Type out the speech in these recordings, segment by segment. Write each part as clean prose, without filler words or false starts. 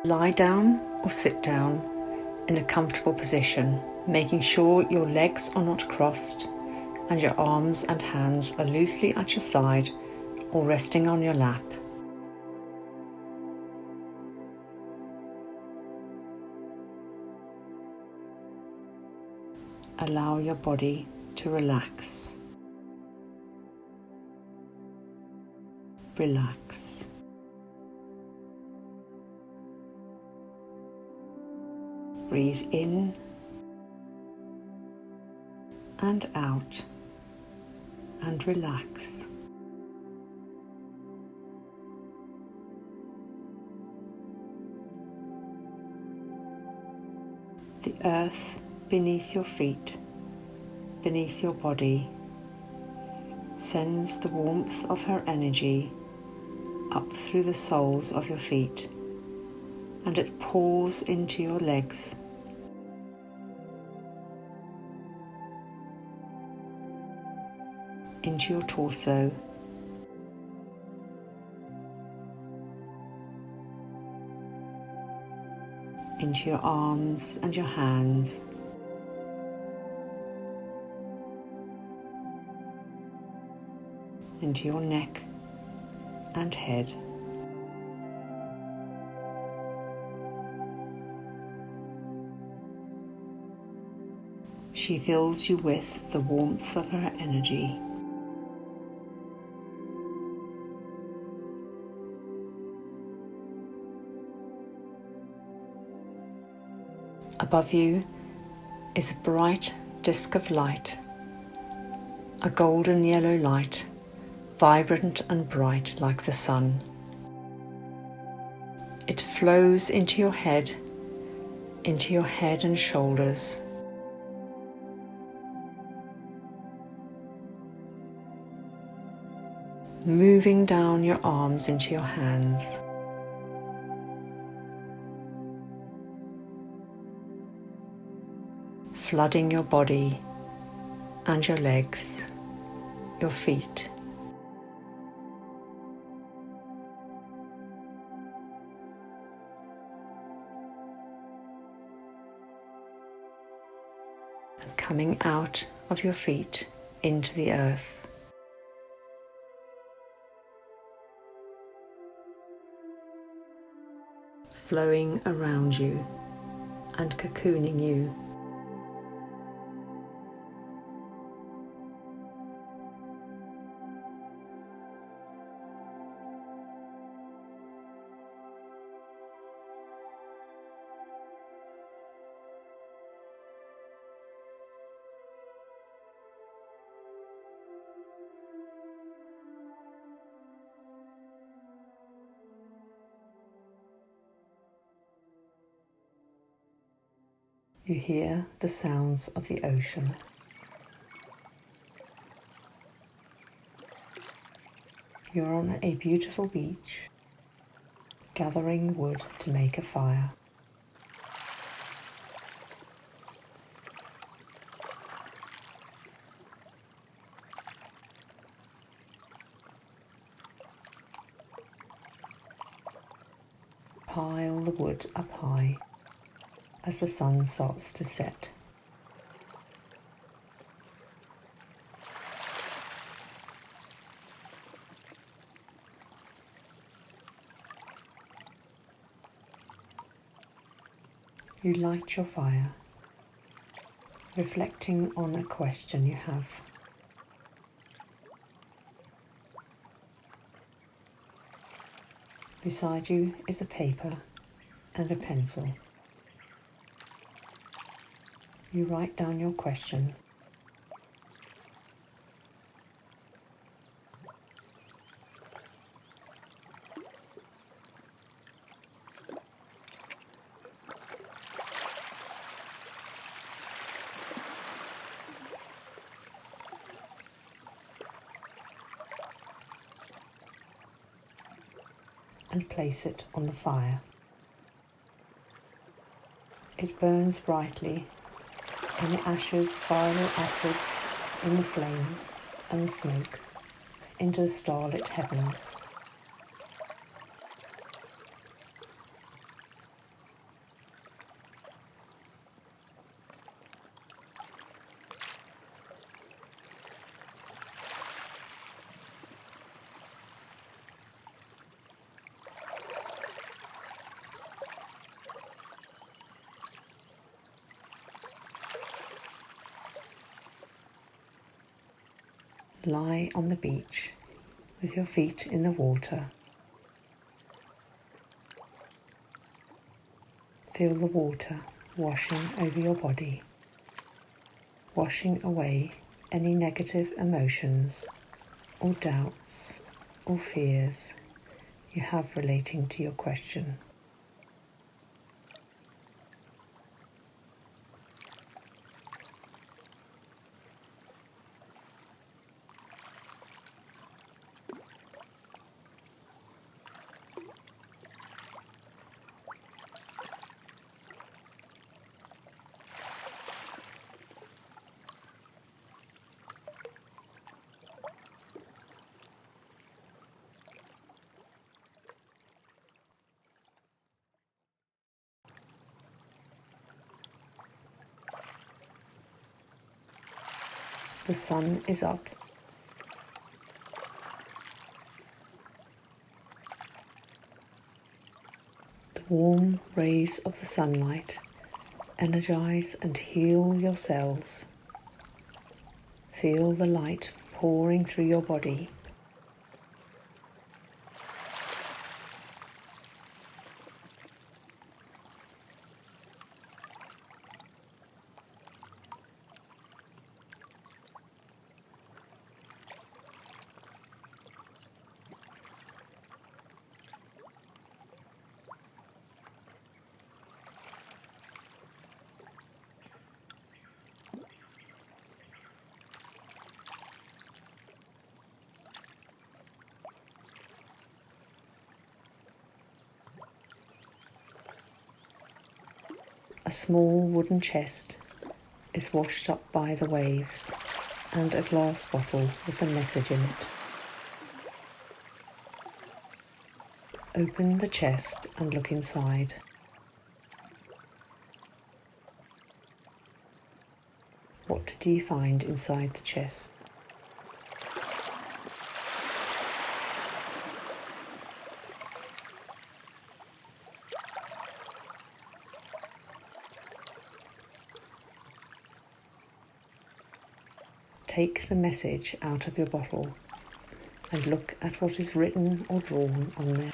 Lie down or sit down in a comfortable position, making sure your legs are not crossed and your arms and hands are loosely at your side or resting on your lap. Allow your body to relax. Relax. Breathe in and out and relax. The earth beneath your feet, beneath your body, sends the warmth of her energy up through the soles of your feet, and it pours into your legs, into your torso, into your arms and your hands, into your neck and head. She fills you with the warmth of her energy. Above you is a bright disk of light, a golden yellow light, vibrant and bright like the sun. It flows into your head and shoulders. Moving down your arms into your hands. Flooding your body and your legs, your feet. And coming out of your feet into the earth. Flowing around you and cocooning you. You hear the sounds of the ocean. You're on a beautiful beach, gathering wood to make a fire. Pile the wood up high as the sun starts to set. You light your fire, reflecting on a question you have. Beside you is a paper and a pencil. You write down your question. And place it on the fire. It burns brightly, and the ashes spiral upwards in the flames and the smoke into the starlit heavens. lie on the beach with your feet in the water. Feel the water washing over your body, washing away any negative emotions or doubts or fears you have relating to your question. The sun is up. The warm rays of the sunlight energize and heal your cells. Feel the light pouring through your body. A small wooden chest is washed up by the waves, and a glass bottle with a message in it. Open the chest and look inside. What do you find inside the chest? Take the message out of your bottle and look at what is written or drawn on there.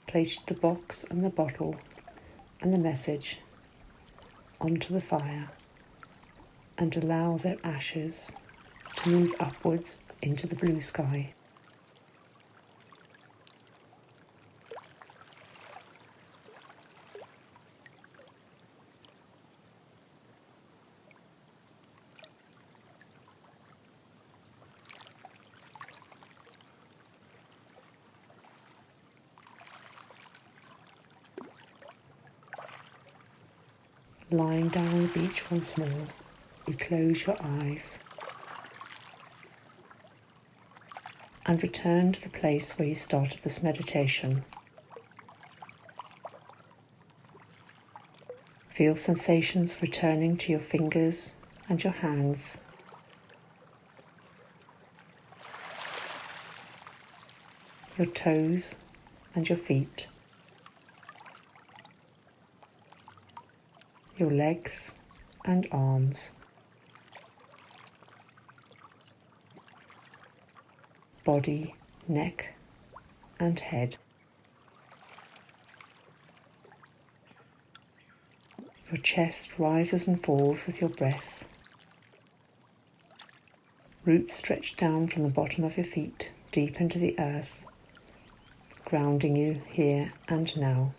Place the box and the bottle and the message onto the fire and allow their ashes to move upwards into the blue sky. Lying down on the beach once more, you close your eyes and return to the place where you started this meditation. Feel sensations returning to your fingers and your hands. Your toes and your feet. Your legs and arms. Body, neck and head. Your chest rises and falls with your breath. Roots stretch down from the bottom of your feet deep into the earth, grounding you here and now.